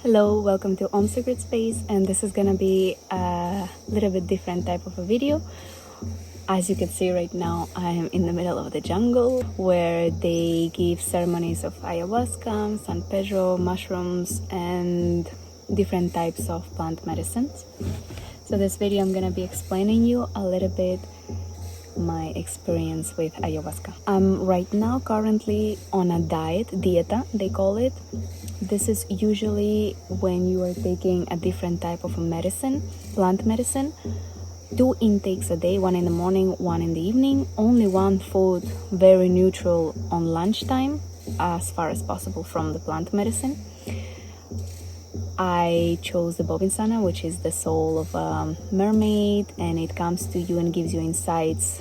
Hello, welcome to Om Secret Space, and this is gonna be a little bit different type of a video. As you can see right now, I am in the middle of the jungle where they give ceremonies of ayahuasca, San Pedro, mushrooms, and different types of plant medicines. So this video I'm gonna be explaining you a little bit my experience with ayahuasca. I'm right now currently on a dieta they call it. This is usually when you are taking a different type of a medicine, plant medicine. 2 intakes a day, 1 in the morning, 1 in the evening. Only one food, very neutral on lunchtime, as far as possible from the plant medicine. I chose the Bobinsana, which is the soul of a mermaid, and it comes to you and gives you insights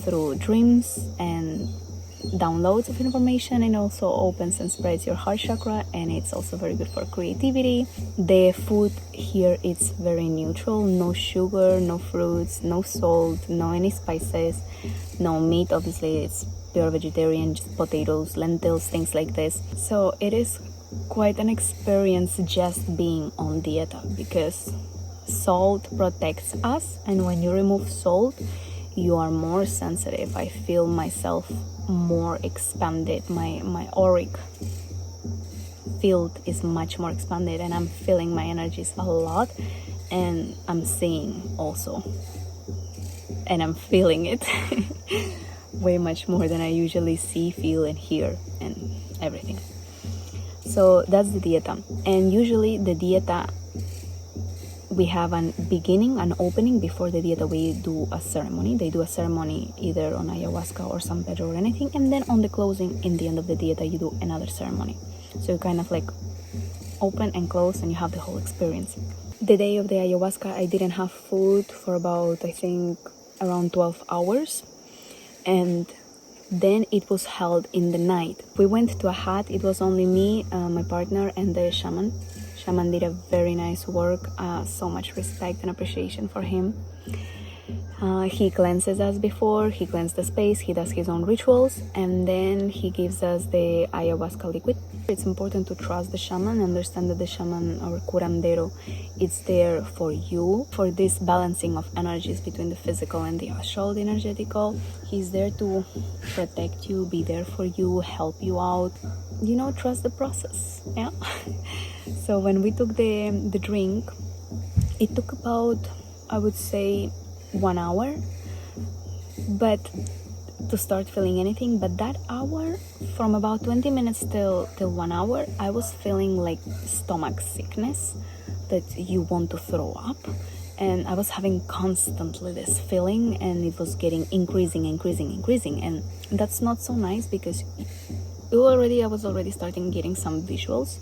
through dreams and downloads of information, and also opens and spreads your heart chakra, and it's also very good for creativity. The food here is very neutral, no sugar, no fruits, no salt, no any spices, no meat. Obviously it's pure vegetarian, just potatoes, lentils, things like this. So it is quite an experience just being on dieta, because salt protects us, and when you remove salt you are more sensitive. I feel myself more expanded, my auric field is much more expanded, and I'm feeling my energies a lot, and I'm seeing also, and I'm feeling it way much more than I usually see, feel, and hear, and everything. So that's the dieta. And usually the dieta, we have an beginning, an opening. Before the dieta we do a ceremony. They do a ceremony either on ayahuasca or San Pedro or anything, and then on the closing, in the end of the dieta, you do another ceremony. So you kind of like open and close, and you have the whole experience. The day of the ayahuasca I didn't have food for about, I think, around 12 hours, and then it was held in the night. We went to a hut. It was only me, my partner, and the shaman. Shaman did a very nice work, so much respect and appreciation for him. He cleanses us before, he cleanses the space, he does his own rituals, and then he gives us the ayahuasca liquid. It's important to trust the shaman, understand that the shaman or curandero is there for you, for this balancing of energies between the physical and the astral, the energetical. He's there to protect you, be there for you, help you out. You know, trust the process, yeah? So when we took the drink, it took about, I would say, 1 hour, but to start feeling anything. But that hour, from about 20 minutes till 1 hour, I was feeling like stomach sickness, that you want to throw up, and I was having constantly this feeling, and it was getting increasing, and that's not so nice, because I was already starting getting some visuals,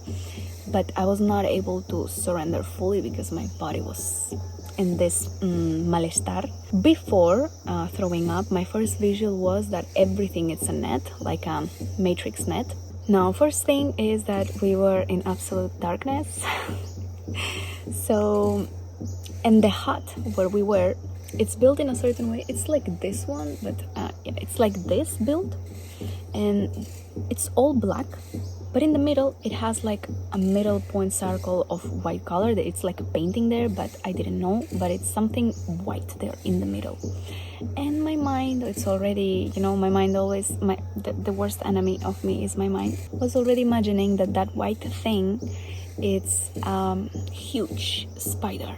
but I was not able to surrender fully because my body was in this malestar. Before throwing up, my first visual was that everything is a net, like a matrix net. Now, first thing is that we were in absolute darkness. So, and the hut where we were, it's built in a certain way. It's like this one, but yeah, it's like this built, and it's all black, but in the middle it has like a middle point circle of white color. That it's like a painting there, but I didn't know, but it's something white there in the middle. And my mind, it's already, you know, my mind always, the worst enemy of me is my mind, was already imagining that white thing, it's huge spider.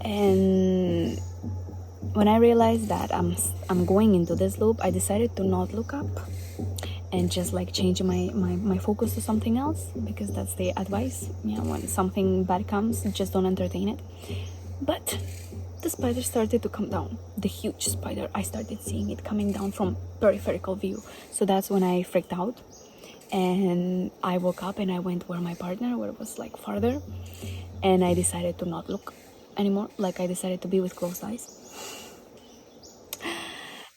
And when I realized that I'm going into this loop, I decided to not look up and just like change my focus to something else, because that's the advice. Yeah, when something bad comes, just don't entertain it. But the spider started to come down, the huge spider. I started seeing it coming down from peripheral view. So that's when I freaked out, and I woke up and I went where my partner, where it was like farther, and I decided to not look anymore. Like, I decided to be with closed eyes.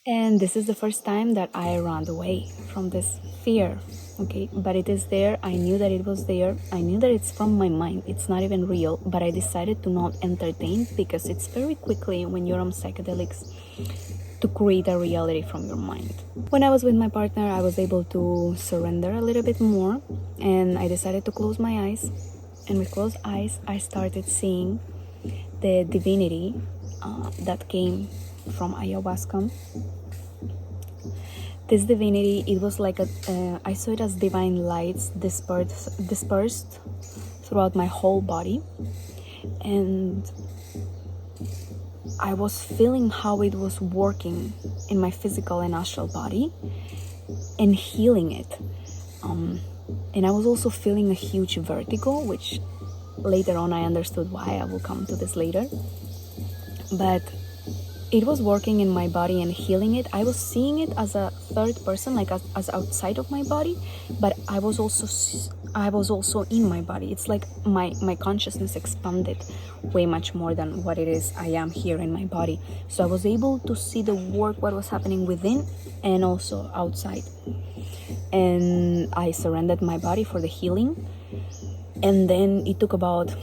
And this is the first time that I ran away from this fear, okay? But it is there. I knew that it was there. I knew that it's from my mind. It's not even real, but I decided to not entertain, because it's very quickly, when you're on psychedelics, to create a reality from your mind. When I was with my partner, I was able to surrender a little bit more, and I decided to close my eyes. And with closed eyes, I started seeing the divinity that came from ayahuasca. This divinity, it was like I saw it as divine lights dispersed throughout my whole body, and I was feeling how it was working in my physical and astral body and healing it. And I was also feeling a huge vertigo, which later on I understood why. I will come to this later. But it was working in my body and healing it. I was seeing it as a third person, like as outside of my body, but I was also in my body. It's like my consciousness expanded way much more than what it is I am here in my body. So I was able to see the work, what was happening within and also outside. And I surrendered my body for the healing. And then it took about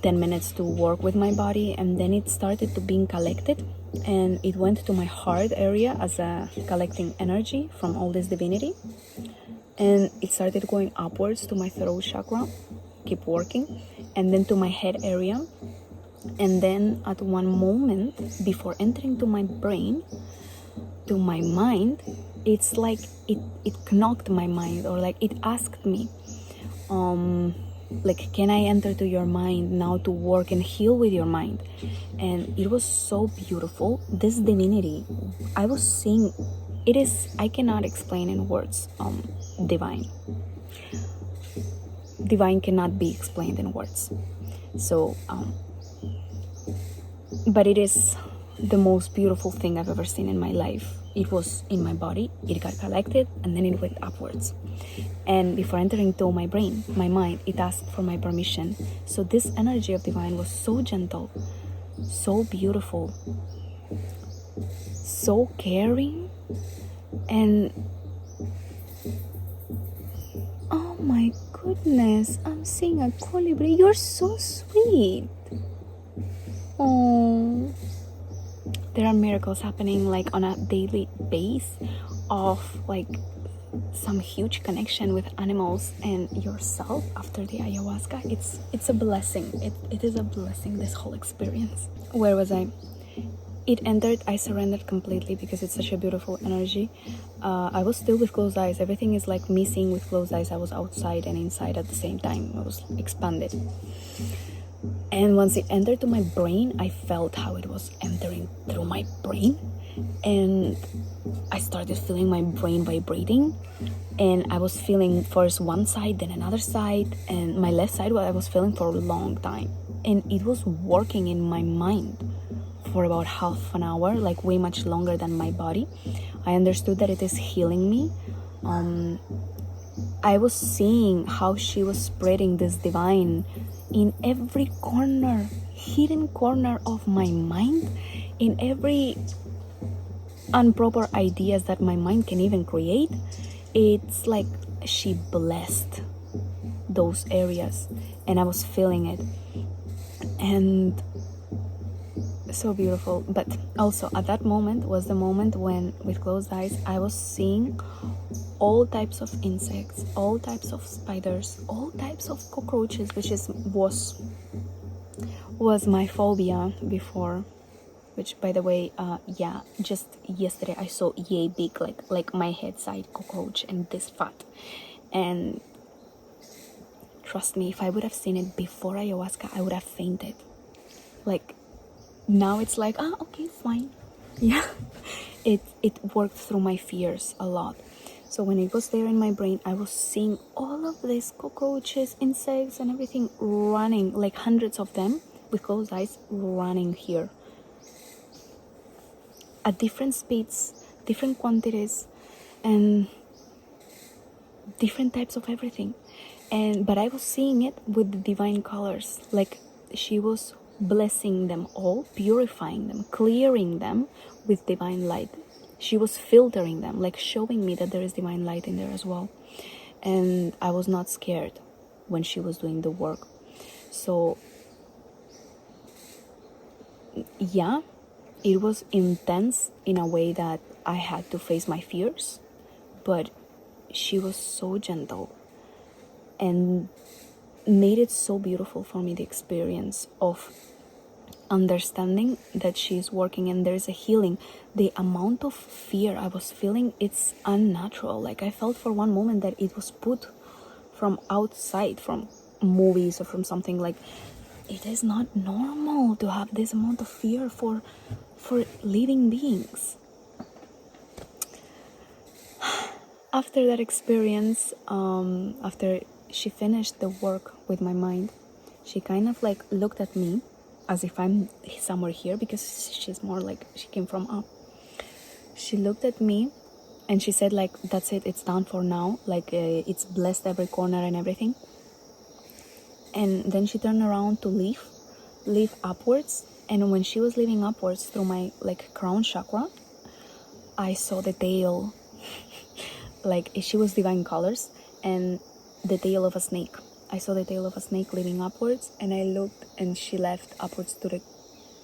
10 minutes to work with my body, and then it started to being collected, and it went to my heart area as a collecting energy from all this divinity, and it started going upwards to my throat chakra, keep working, and then to my head area. And then at one moment before entering to my brain, to my mind, it's like it knocked my mind, or like it asked me, like, can I enter to your mind now to work and heal with your mind? And it was so beautiful. This divinity, I was seeing, it is, I cannot explain in words. Divine cannot be explained in words. So but it is the most beautiful thing I've ever seen in my life. It was in my body, it got collected, and then it went upwards. And before entering to my brain, my mind, it asked for my permission. So this energy of divine was so gentle, so beautiful, so caring, and oh my goodness, I'm seeing a colibri. You're so sweet. Oh, there are miracles happening like on a daily base of like some huge connection with animals and yourself after the ayahuasca. It's a blessing. It is a blessing, this whole experience. Where was I? It entered, I surrendered completely because it's such a beautiful energy. I was still with closed eyes. Everything is like me seeing with closed eyes. I was outside and inside at the same time. I was expanded. And once it entered to my brain, I felt how it was entering through my brain. And I started feeling my brain vibrating. And I was feeling first one side, then another side. And my left side, what I was feeling for a long time. And it was working in my mind for about half an hour, like way much longer than my body. I understood that it is healing me. I was seeing how she was spreading this divine in every corner, hidden corner of my mind, in every improper ideas that my mind can even create. It's like she blessed those areas, and I was feeling it, and so beautiful. But also at that moment was the moment when, with closed eyes, I was seeing all types of insects, all types of spiders, all types of cockroaches, which was my phobia before. Which, by the way, just yesterday I saw yay big, like my head side cockroach, and this fat. And trust me, if I would have seen it before ayahuasca, I would have fainted. Like, now it's like, okay, fine. Yeah, it worked through my fears a lot. So when it was there in my brain, I was seeing all of these cockroaches, insects, and everything running, like hundreds of them with closed eyes, running here at different speeds, different quantities, and different types of everything. But I was seeing it with the divine colors, like she was blessing them all, purifying them, clearing them with divine light. She was filtering them, like showing me that there is divine light in there as well. And I was not scared when she was doing the work. So yeah, it was intense in a way that I had to face my fears, but she was so gentle and made it so beautiful for me, the experience of understanding that she's working and there's a healing. The amount of fear I was feeling, it's unnatural. Like, I felt for one moment that it was put from outside, from movies or from something. Like, it is not normal to have this amount of fear for living beings. After that experience, after she finished the work with my mind, she kind of like looked at me as if I'm somewhere here, because she's more like, she came from up. She looked at me and she said like, that's it, it's done for now. Like, it's blessed every corner and everything. And then she turned around to leave upwards. And when she was leaving upwards through my like crown chakra, I saw the tail, like she was divine colors, and the tail of a snake. I saw the tail of a snake leading upwards, and I looked and she left upwards to the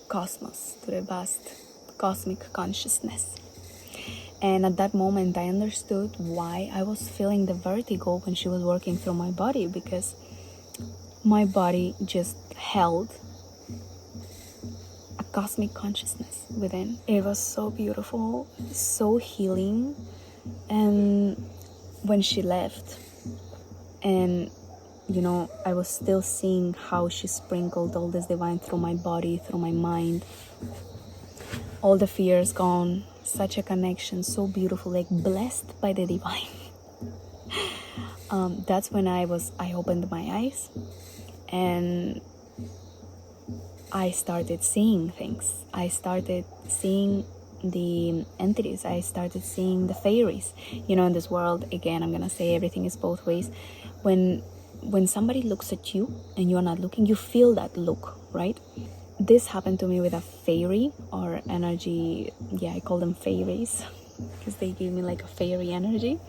cosmos, to the vast cosmic consciousness. And at that moment I understood why I was feeling the vertigo when she was working through my body, because my body just held a cosmic consciousness within. It was so beautiful, so healing. And when she left, and you know, I was still seeing how she sprinkled all this divine through my body, through my mind, all the fears gone, such a connection, so beautiful, like blessed by the divine. That's when I opened my eyes and I started seeing things. I started seeing the entities. I started seeing the fairies. You know, in this world, again, I'm gonna say everything is both ways. When somebody looks at you and you're not looking, you feel that look, right? This happened to me with a fairy or energy. Yeah, I call them fairies because they give me like a fairy energy.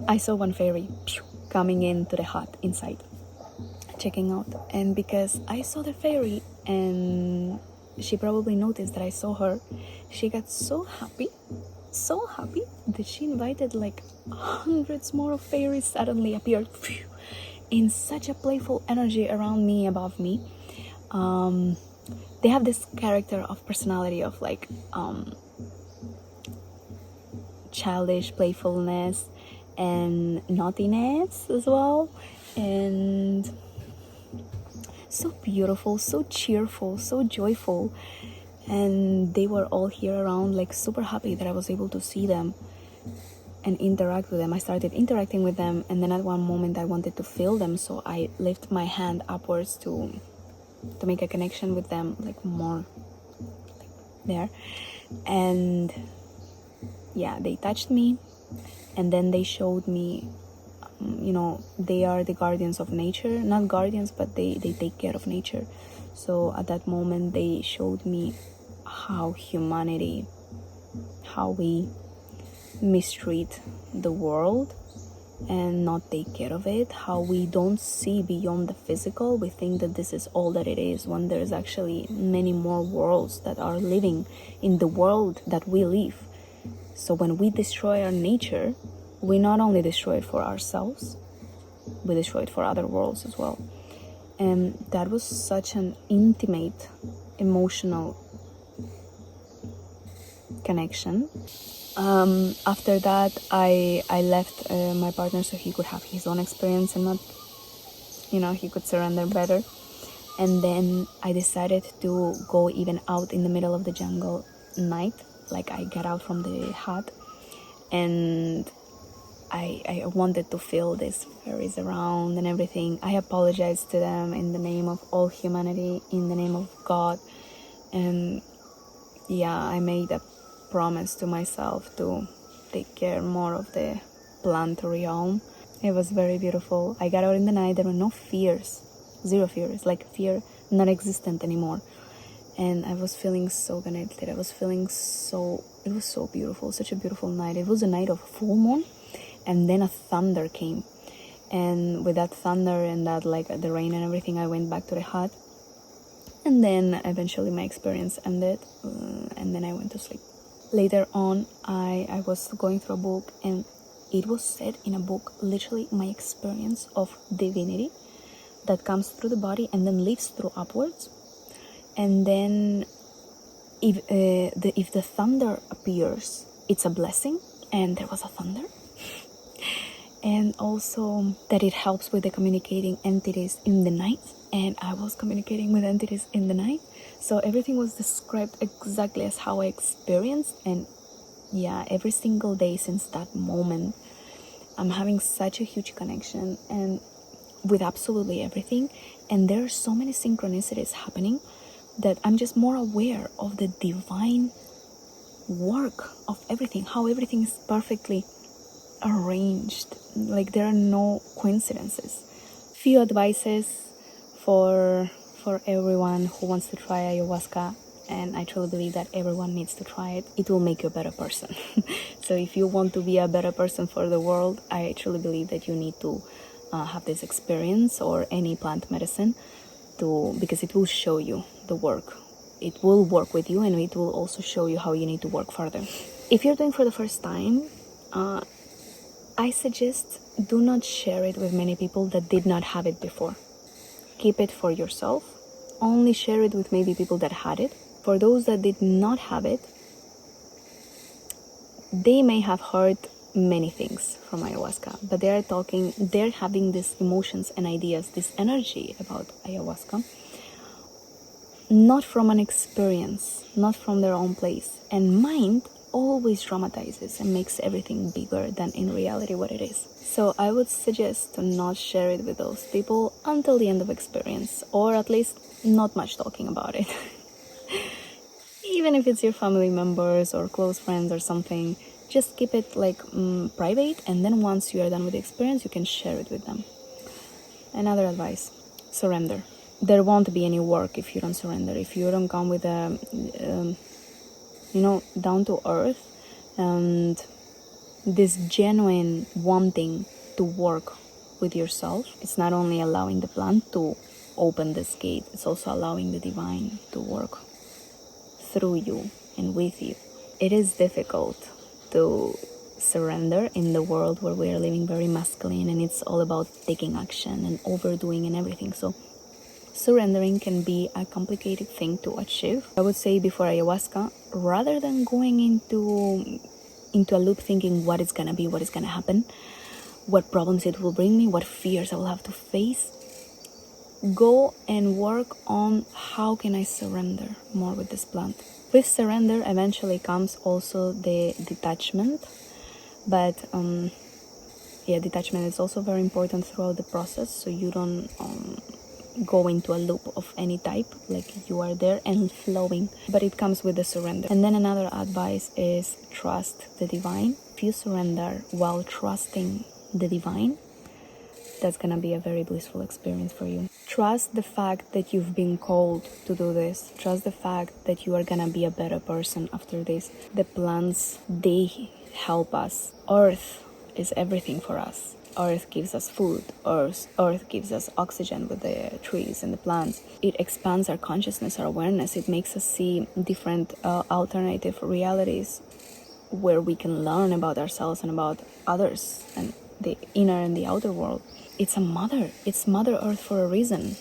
I saw one fairy coming into the hut inside, checking out, and because I saw the fairy and she probably noticed that I saw her, she got so happy that she invited like hundreds more of fairies suddenly appeared in such a playful energy around me, above me. They have this character of personality of like childish playfulness and naughtiness as well, and so beautiful, so cheerful, so joyful. And they were all here around, like super happy that I was able to see them and interact with them. I started interacting with them, and then at one moment I wanted to feel them, so I lift my hand upwards to make a connection with them, like more like there. And yeah, they touched me, and then they showed me, you know, they are the guardians of nature. Not guardians, but they take care of nature. So at that moment they showed me how humanity, how we mistreat the world and not take care of it, how we don't see beyond the physical. We think that this is all that it is, when there's actually many more worlds that are living in the world that we live. So when we destroy our nature, we not only destroy it for ourselves, we destroy it for other worlds as well. And that was such an intimate, emotional connection. After that, I left my partner so he could have his own experience and not, you know, he could surrender better. And then I decided to go even out in the middle of the jungle night. Like, I got out from the hut and I wanted to feel these fairies around and everything. I apologized to them in the name of all humanity, in the name of God. And yeah, I made a promise to myself to take care more of the plant realm. It was very beautiful. I got out in the night. There were no fears, zero fears, like fear non-existent anymore. And I was feeling so connected. I was feeling so, it was so beautiful, such a beautiful night. It was a night of full moon, and then a thunder came. And with that thunder and that, like, the rain and everything, I went back to the hut. And then eventually my experience ended, and then I went to sleep. Later on, I was going through a book, and it was said in a book, literally my experience of divinity that comes through the body and then leaves through upwards. And then if the thunder appears, it's a blessing, and there was a thunder. And also that it helps with the communicating entities in the night, and I was communicating with entities in the night. So everything was described exactly as how I experienced. And yeah, every single day since that moment, I'm having such a huge connection and with absolutely everything. And there are so many synchronicities happening that I'm just more aware of the divine work of everything, how everything is perfectly arranged. Like, there are no coincidences. Few advices for everyone who wants to try ayahuasca, and I truly believe that everyone needs to try it. It will make you a better person. So if you want to be a better person for the world, I truly believe that you need to have this experience, or any plant medicine, because it will show you the work. It will work with you, and it will also show you how you need to work further. If you're doing for the first time, I suggest do not share it with many people that did not have it before. Keep it for yourself. Only share it with maybe people that had it. For those that did not have it, they may have heard many things from ayahuasca, but they're having these emotions and ideas, this energy about ayahuasca, not from an experience, not from their own place. And mind always dramatizes and makes everything bigger than in reality what it is. So I would suggest to not share it with those people until the end of experience, or at least not much talking about it. Even if it's your family members or close friends or something, just keep it like private, and then once you are done with the experience, you can share it with them. Another advice: surrender. There won't be any work if you don't surrender. If you don't come with a down to earth and this genuine wanting to work with yourself, it's not only allowing the plant to open this gate, it's also allowing the divine to work through you and with you. It is difficult to surrender in the world where we are living very masculine, and it's all about taking action and overdoing and everything. So surrendering can be a complicated thing to achieve. I would say before ayahuasca, rather than going into a loop thinking what is gonna be, what is gonna happen, what problems it will bring me, what fears I will have to face, go and work on how can I surrender more with this plant. With surrender eventually comes also the detachment, but detachment is also very important throughout the process, so you don't go into a loop of any type, like you are there and flowing, but it comes with the surrender. And then another advice is trust the divine. If you surrender while trusting the divine, that's gonna be a very blissful experience for you. Trust the fact that you've been called to do this. Trust the fact that you are gonna be a better person after this. The plants, they help us. Earth is everything for us. Earth gives us food. Earth gives us oxygen with the trees and the plants. It expands our consciousness, our awareness. It makes us see different alternative realities where we can learn about ourselves and about others and the inner and the outer world. It's a mother. It's Mother Earth for a reason.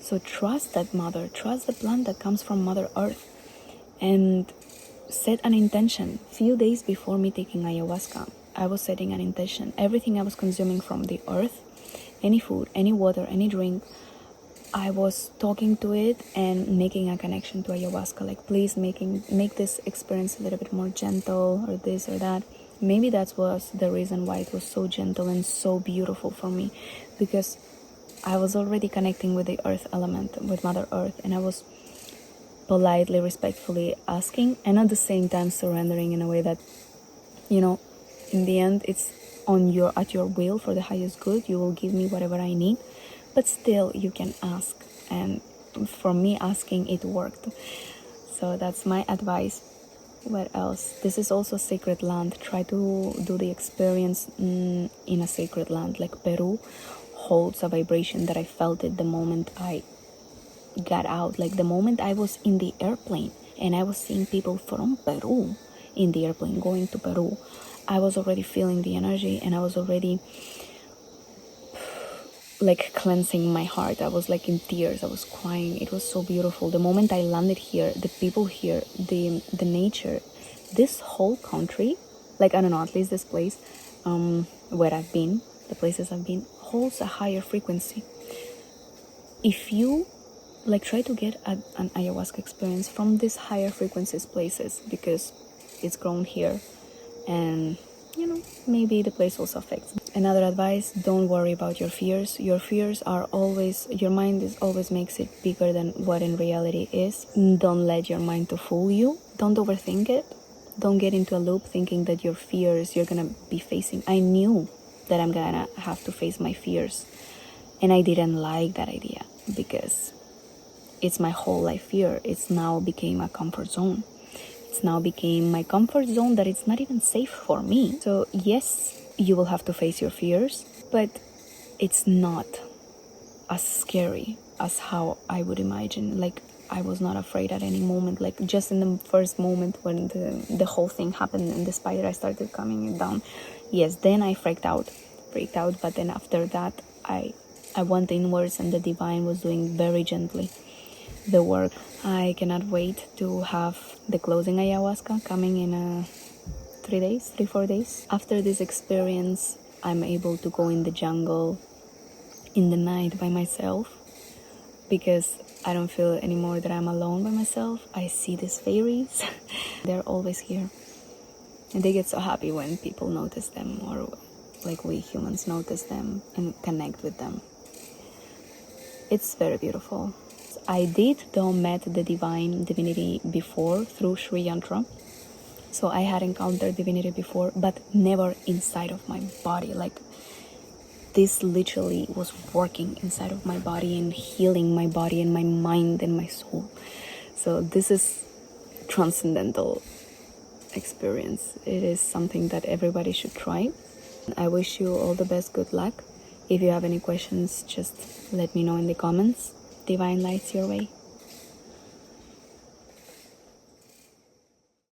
So trust that mother. Trust the plant that comes from Mother Earth. And set an intention. Few days before me taking ayahuasca, I was setting an intention. Everything I was consuming from the earth, any food, any water, any drink, I was talking to it and making a connection to ayahuasca. Like, please make this experience a little bit more gentle, or this or that. Maybe that was the reason why it was so gentle and so beautiful for me, because I was already connecting with the earth element, with Mother Earth, and I was politely, respectfully asking, and at the same time surrendering in a way that, in the end, it's at your will for the highest good. You will give me whatever I need, but still you can ask. And for me, asking, it worked. So that's my advice. What else? This is also sacred land. Try to do the experience in a sacred land. Like Peru holds a vibration that I felt it the moment I got out, like the moment I was in the airplane and I was seeing people from Peru in the airplane going to Peru, I was already feeling the energy, and I was already like cleansing my heart. I was like in tears, I was crying. It was so beautiful. The moment I landed here, the people here, the nature, this whole country, like I don't know, at least this place where I've been, the places I've been, holds a higher frequency. If you like try to get an ayahuasca experience from these higher frequencies places, because it's grown here, and you know, maybe the place also affects. Another advice, don't worry about your fears. Your fears are always, your mind is always makes it bigger than what in reality is. Don't let your mind to fool you. Don't overthink it. Don't get into a loop thinking that your fears you're gonna be facing. I knew that I'm gonna have to face my fears, and I didn't like that idea because it's my whole life fear. It's now became a comfort zone. It's now became my comfort zone that it's not even safe for me. So yes, you will have to face your fears, but it's not as scary as how I would imagine. Like, I was not afraid at any moment. Like, just in the first moment when the whole thing happened and the spider started coming down, yes, then I freaked out. But then after that, I went inwards, and the divine was doing very gently the work. I cannot wait to have the closing ayahuasca coming in 3-4 days. After this experience, I'm able to go in the jungle in the night by myself, because I don't feel anymore that I'm alone by myself. I see these fairies. They're always here, and they get so happy when people notice them, or like we humans notice them and connect with them. It's very beautiful. I did though met the divinity before through Shree Yantra. So I had encountered divinity before, but never inside of my body. Like, this literally was working inside of my body and healing my body and my mind and my soul. So this is transcendental experience. It is something that everybody should try. I wish you all the best, good luck. If you have any questions, just let me know in the comments. Divine lights your way.